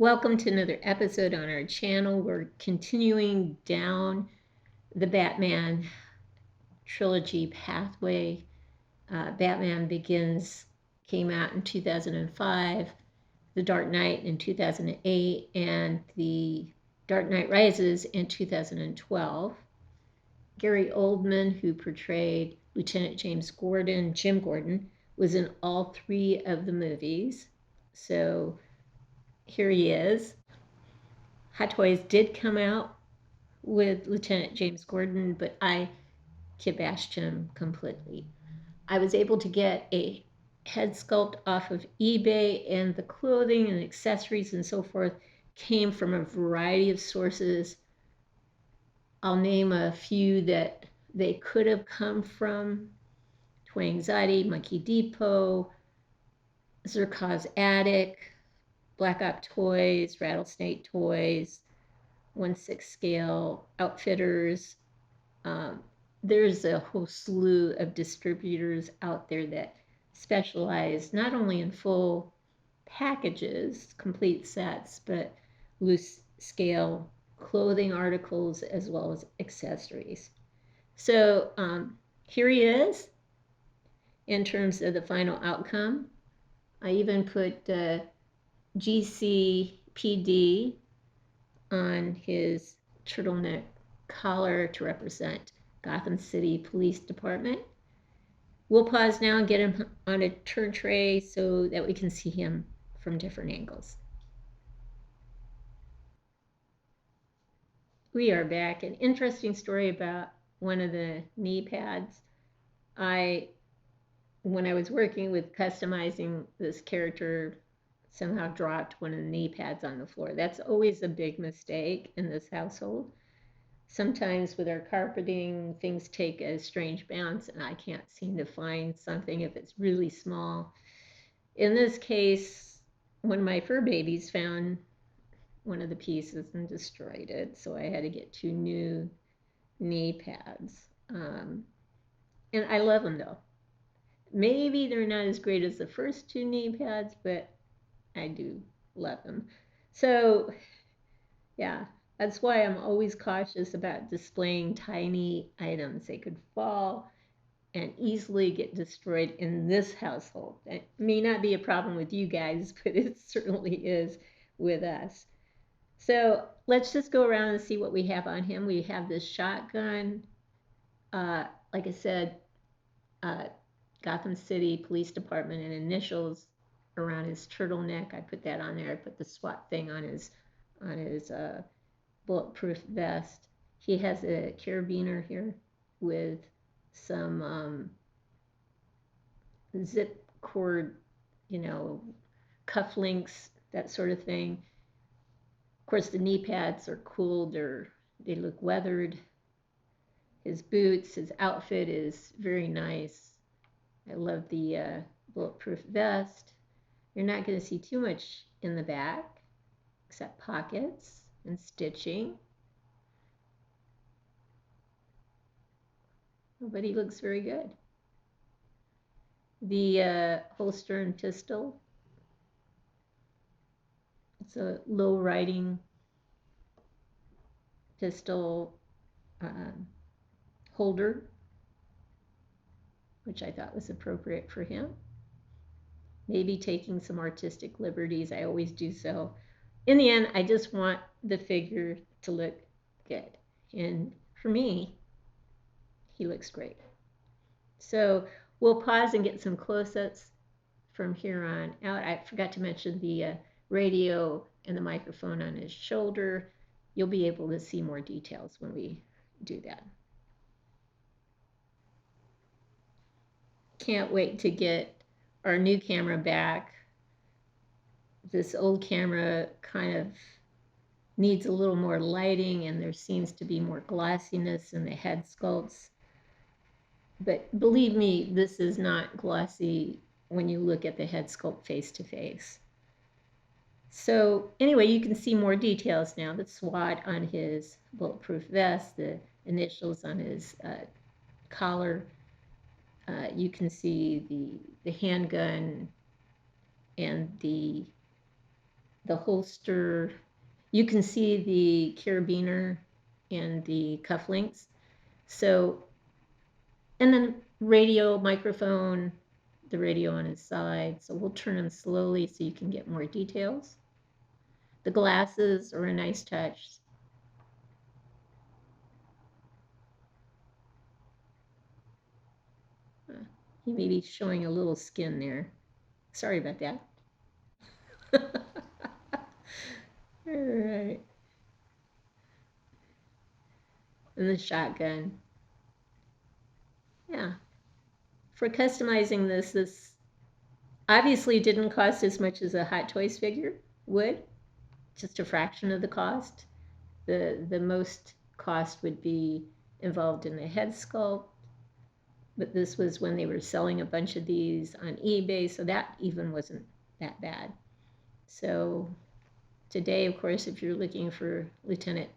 Welcome to another episode on our channel. We're continuing down the Batman Trilogy pathway. Batman Begins came out in 2005, The Dark Knight in 2008, and The Dark Knight Rises in 2012. Gary Oldman, who portrayed Lieutenant Jim Gordon, was in all three of the movies. So here he is. Hot Toys did come out with Lieutenant James Gordon, but I kitbashed him completely. I was able to get a head sculpt off of eBay, and the clothing and accessories and so forth came from a variety of sources. I'll name a few that they could have come from: Toy Anxiety, Monkey Depot, Zhurkov's Attic, BlackOp Toys, Rattlesnake Toys, 1/6 scale, Outfitters. There's a whole slew of distributors out there that specialize not only in full packages, complete sets, but loose scale clothing articles as well as accessories. So here he is in terms of the final outcome. I even put GCPD on his turtleneck collar to represent Gotham City Police Department. We'll pause now and get him on a turn tray so that we can see him from different angles. We are back. An interesting story about one of the knee pads. When I was working with customizing this character, somehow dropped one of the knee pads on the floor. That's always a big mistake in this household. Sometimes with our carpeting, things take a strange bounce and I can't seem to find something if it's really small. In this case, one of my fur babies found one of the pieces and destroyed it, so I had to get 2 new knee pads. And I love them though. Maybe they're not as great as the first 2 knee pads, but I do love them. So yeah, that's why I'm always cautious about displaying tiny items. They could fall and easily get destroyed in this household. It may not be a problem with you guys, but it certainly is with us. So let's just go around and see what we have on him. We have this shotgun. Like I said, Gotham City Police Department and initials around his turtleneck. I put that on there. I put the SWAT thing on his bulletproof vest. He has a carabiner here with some zip cord, cufflinks, that sort of thing. Of course, the knee pads are cool. They look weathered. His boots, his outfit is very nice. I love the bulletproof vest. You're not going to see too much in the back except pockets and stitching. But he looks very good. The holster and pistol. It's a low riding pistol holder, which I thought was appropriate for him. Maybe taking some artistic liberties. I always do so. In the end, I just want the figure to look good. And for me, he looks great. So we'll pause and get some close-ups from here on out. I forgot to mention the radio and the microphone on his shoulder. You'll be able to see more details when we do that. Can't wait to get our new camera back. This old camera kind of needs a little more lighting, and there seems to be more glossiness in the head sculpts. But believe me, this is not glossy when you look at the head sculpt face to face. So anyway, you can see more details now. The SWAT on his bulletproof vest, the initials on his collar. You can see the handgun and the the holster. You can see the carabiner and the cufflinks. So, and then radio, microphone, the radio on his side. So we'll turn them slowly so you can get more details. The glasses are a nice touch. He may be showing a little skin there. Sorry about that. All right. And the shotgun. Yeah. For customizing this obviously didn't cost as much as a Hot Toys figure would, just a fraction of the cost. The most cost would be involved in the head sculpt, but this was when they were selling a bunch of these on eBay, so that even wasn't that bad. So today, of course, if you're looking for Lieutenant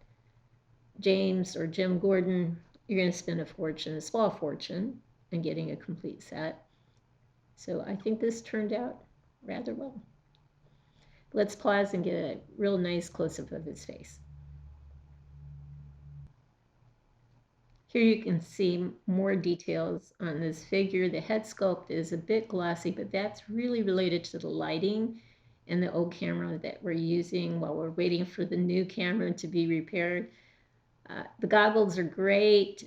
James or Jim Gordon, you're going to spend a fortune, a small fortune, in getting a complete set. So I think this turned out rather well. Let's pause and get a real nice close-up of his face. Here you can see more details on this figure. The head sculpt is a bit glossy, but that's really related to the lighting and the old camera that we're using while we're waiting for the new camera to be repaired. The goggles are great.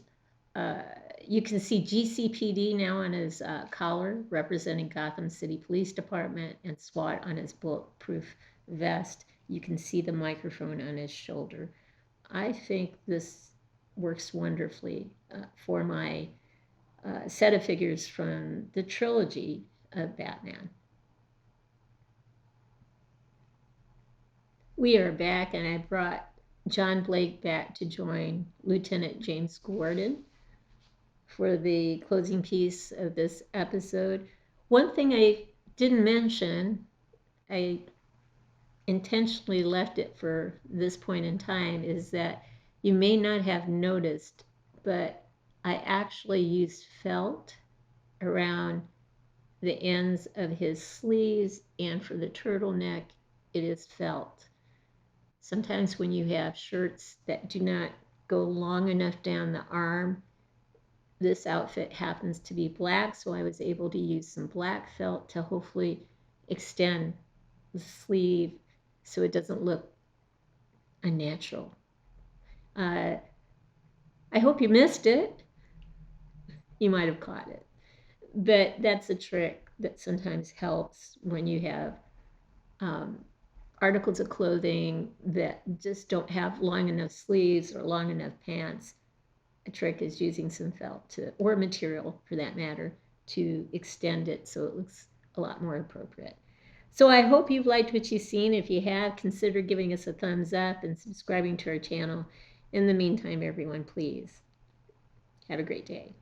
You can see GCPD now on his collar, representing Gotham City Police Department, and SWAT on his bulletproof vest. You can see the microphone on his shoulder. I think this works wonderfully for my set of figures from the trilogy of Batman. We are back, and I brought John Blake back to join Lieutenant James Gordon for the closing piece of this episode. One thing I didn't mention, I intentionally left it for this point in time, is that you may not have noticed, but I actually used felt around the ends of his sleeves, and for the turtleneck, it is felt. Sometimes when you have shirts that do not go long enough down the arm, this outfit happens to be black, so I was able to use some black felt to hopefully extend the sleeve so it doesn't look unnatural. I hope you missed it. You might have caught it. But that's a trick that sometimes helps when you have articles of clothing that just don't have long enough sleeves or long enough pants. A trick is using some felt or material for that matter, to extend it so it looks a lot more appropriate. So I hope you've liked what you've seen. If you have, consider giving us a thumbs up and subscribing to our channel. In the meantime, everyone, please have a great day.